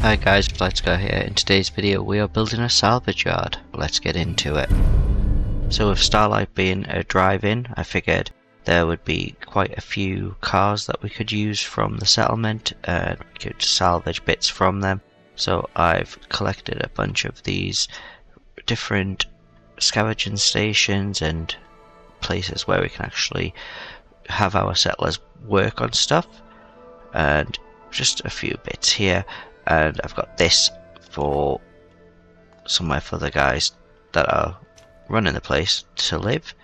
Hi guys, let's go here. In today's video we are building a salvage yard. Let's get into it. So with Starlight being a drive-in, I figured there would be quite a few cars that we could use from the settlement and we could salvage bits from them. So I've collected a bunch of these different scavenging stations and places where we can actually have our settlers work on stuff, and just a few bits here. And I've got this for somewhere for the guys that are running the place to live,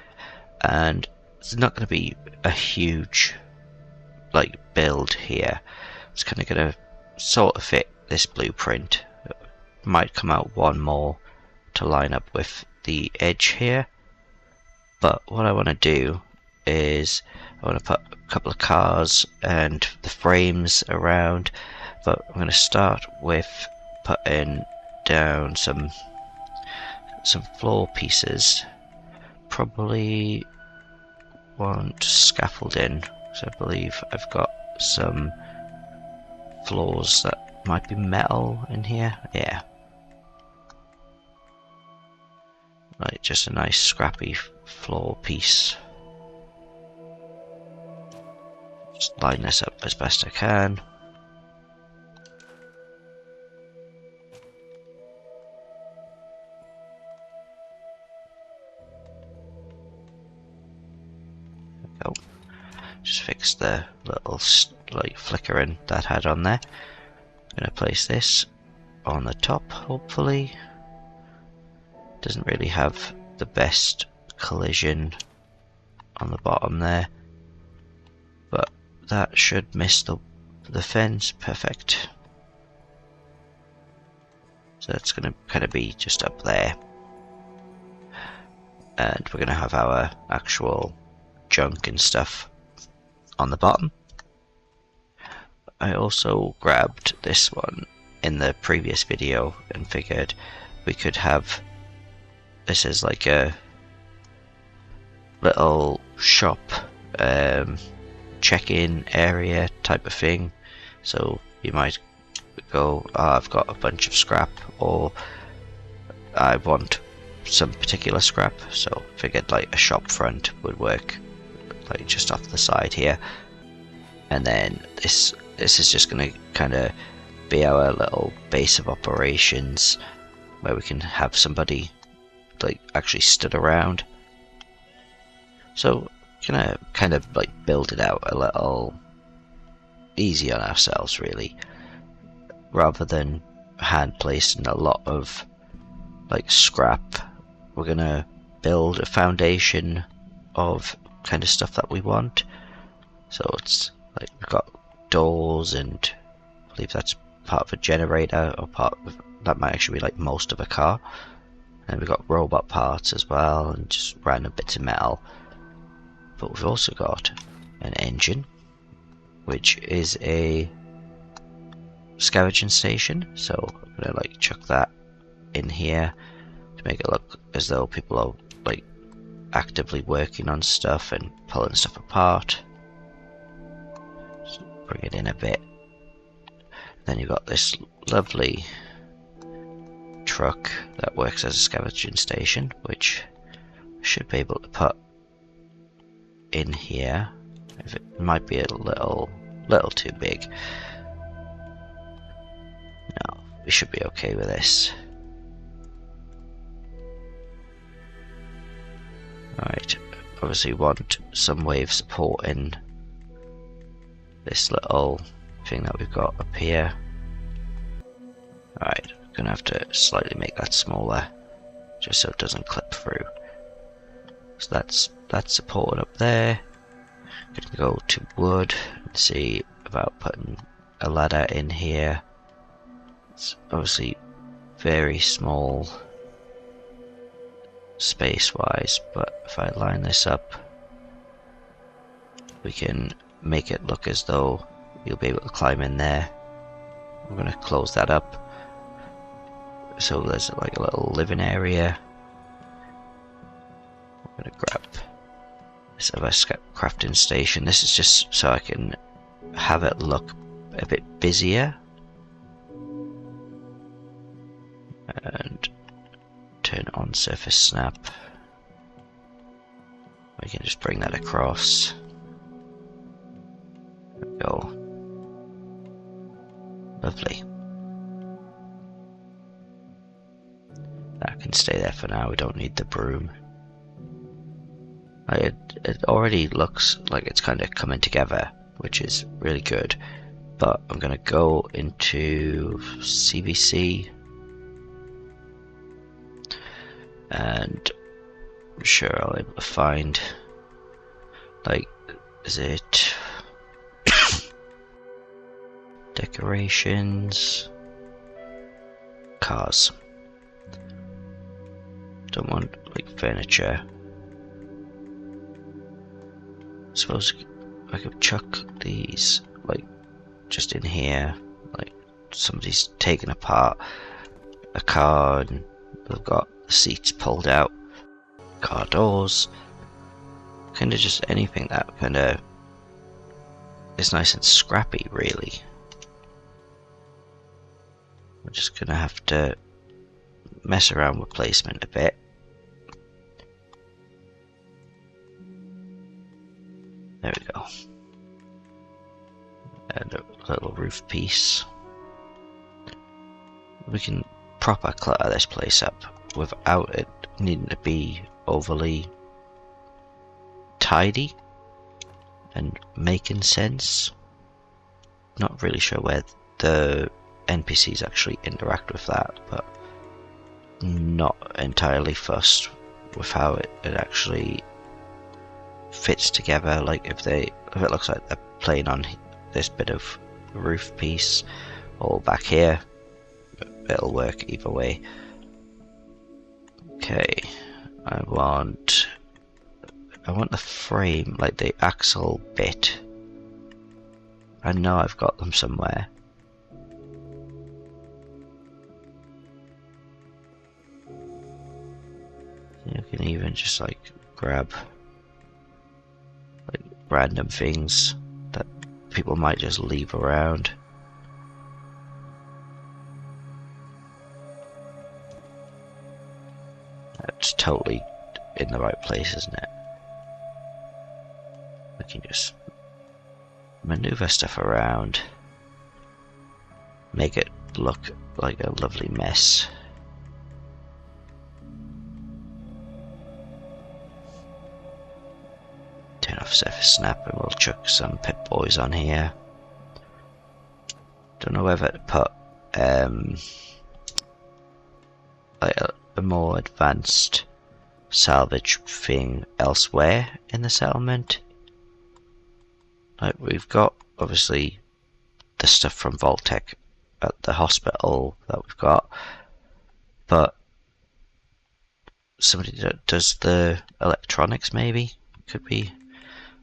and it's not going to be a huge build here. It's kind of going to sort of fit this blueprint. Might come out one more to line up with the edge here, but what I want to do is I want to put a couple of cars and the frames around. But I'm going to start with putting down some floor pieces. Probably want scaffolding, so I believe I've got some floors that might be metal in here. Yeah, like just a nice scrappy floor piece. Just line this up as best I can. Just fix the little flickering that had on there. I'm going to place this on the top, hopefully. Doesn't really have the best collision on the bottom there, but that should miss the fence. Perfect. So that's going to kind of be just up there, and we're going to have our actual junk and stuff on the bottom. I also grabbed this one in the previous video and figured we could have this as like a little shop check-in area type of thing. So you might go, oh, I've got a bunch of scrap, or I want some particular scrap, so figured like a shop front would work, like just off the side here. And then this is just going to kind of be our little base of operations, where we can have somebody like actually stood around. So gonna kind of like build it out a little easy on ourselves, really, rather than hand placing a lot of like scrap. We're gonna build a foundation of kind of stuff that we want. So it's like we've got doors, and I believe that's part of a generator, or part of that might actually be like most of a car. And we've got robot parts as well, and just random bits of metal. But we've also got an engine, which is a scavenging station. So I'm gonna like chuck that in here to make it look as though people are like actively working on stuff and pulling stuff apart. So bring it in a bit. Then you've got this lovely truck that works as a scavenging station, which I should be able to put in here. If it might be a little too big. No, we should be okay with this. Right, obviously want some way of supporting this little thing that we've got up here. Alright, gonna have to slightly make that smaller just so it doesn't clip through. So that's supported up there. Gonna go to wood and see about putting a ladder in here. It's obviously very small space wise, but if I line this up, we can make it look as though you'll be able to climb in there. I'm gonna close that up, so there's like a little living area. I'm gonna grab this other crafting station. This is just so I can have it look a bit busier. surface snap. We can just bring that across. There we go. Lovely. That can stay there for now, we don't need the broom. It already looks like it's kind of coming together, which is really good. But I'm going to go into CVC. And I'm sure I'll be able to find, like, is it decorations, cars. Don't want like furniture. I suppose I could chuck these like just in here, like somebody's taken apart a car and they've got the seats pulled out, car doors, kind of just anything that kind of is nice and scrappy really. We're just gonna have to mess around with placement a bit. There we go. And a little roof piece. We can proper clutter this place up without it needing to be overly tidy and making sense. Not really sure where the NPCs actually interact with that, but not entirely fussed with how it actually fits together. Like if it looks like they're playing on this bit of roof piece or back here, it'll work either way. Okay, I want the frame, like the axle bit. I know I've got them somewhere. You can even just like grab like random things that people might just leave around. That's totally in the right place, isn't it? We can just maneuver stuff around, make it look like a lovely mess. Turn off surface snap and we'll chuck some Pip Boys on here. Don't know whether to put like a more advanced salvage thing elsewhere in the settlement. Like we've got obviously the stuff from Vault-Tec at the hospital that we've got, but somebody that does the electronics maybe could be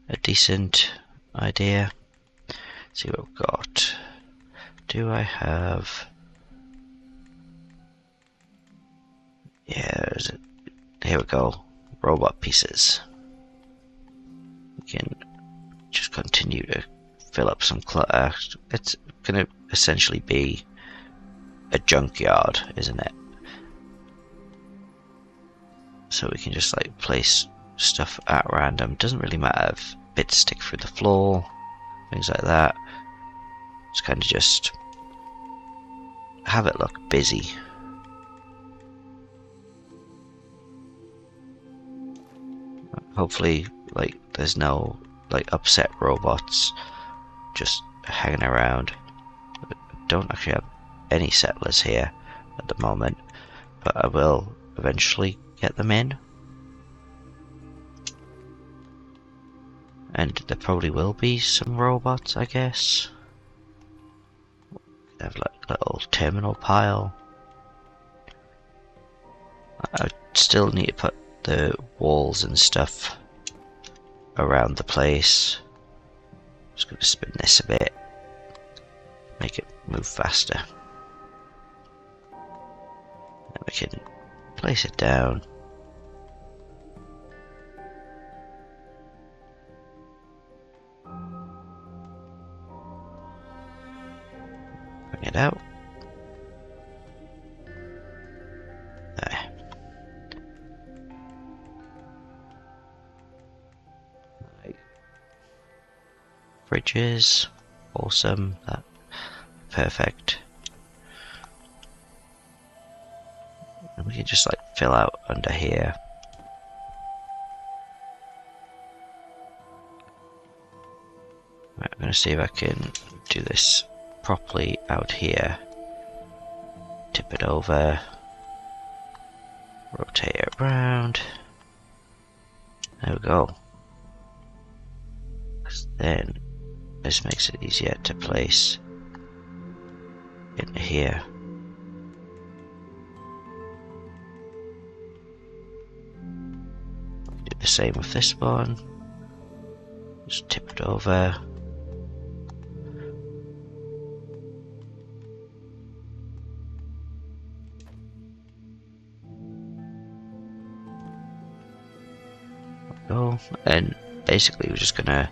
a decent idea. Let's see what we've got. Do I have? Yeah, here we go. Robot pieces. We can just continue to fill up some clutter. It's going to essentially be a junkyard, isn't it? So we can just like place stuff at random. Doesn't really matter if bits stick through the floor, things like that. It's kind of just have it look busy. Hopefully, like there's no like upset robots just hanging around. I don't actually have any settlers here at the moment, but I will eventually get them in. And there probably will be some robots, I guess. They have like a little terminal pile. I still need to put the walls and stuff around the place. Just gonna spin this a bit, make it move faster. Then we can place it down. Bring it out. There. fridges. Awesome. That perfect. And we can just like fill out under here. Right, I'm gonna see if I can do this properly out here. Tip it over. Rotate it around. There we go. 'Cause then this makes it easier to place into here. Do the same with this one. Just tip it over. Go. And basically we're just gonna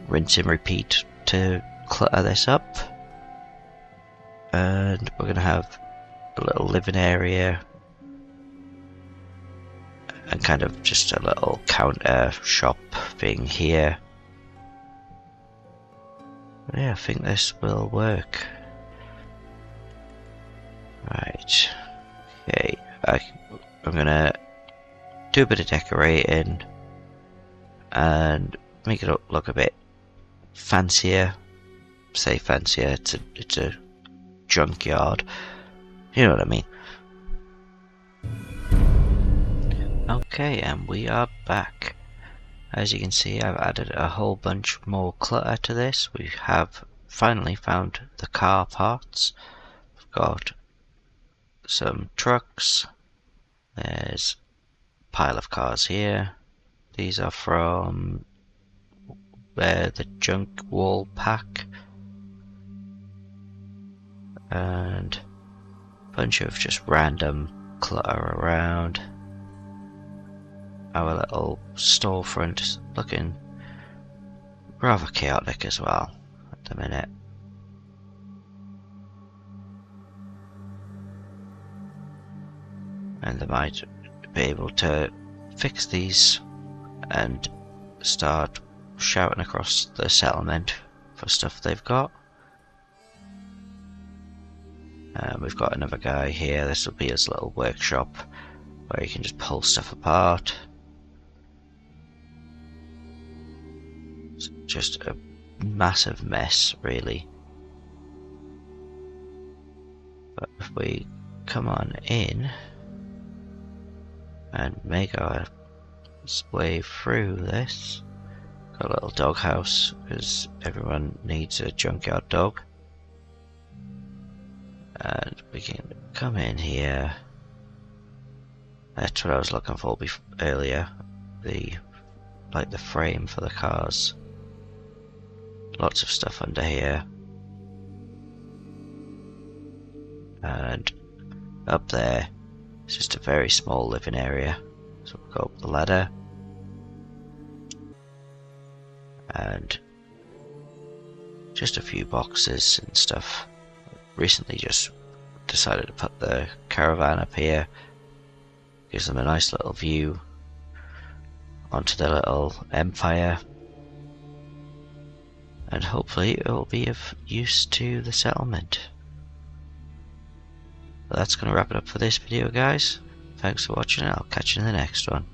rinse and repeat to clutter this up. And we're gonna have a little living area and kind of just a little counter shop thing here. But yeah, I think this will work. Right. Okay. I'm gonna do a bit of decorating and make it look a bit fancier. Say fancier. It's a junkyard. You know what I mean. Okay, and we are back. As you can see, I've added a whole bunch more clutter to this. We have finally found the car parts. We've got some trucks. There's a pile of cars here. These are from the junk wall pack. And a bunch of just random clutter around. Our little storefront looking rather chaotic as well at the minute. And they might be able to fix these and start shouting across the settlement for stuff they've got. We've got another guy here. This will be his little workshop where he can just pull stuff apart. It's just a massive mess, really. But if we come on in and make our way through this, got a little doghouse because everyone needs a junkyard dog. And we can come in here. That's what I was looking for earlier. The frame for the cars. Lots of stuff under here. And up there, it's just a very small living area. So we'll go up the ladder. And just a few boxes and stuff. Recently just decided to put the caravan up here. Gives them a nice little view onto the little empire. And hopefully it will be of use to the settlement. But that's going to wrap it up for this video, guys. Thanks for watching, and I'll catch you in the next one.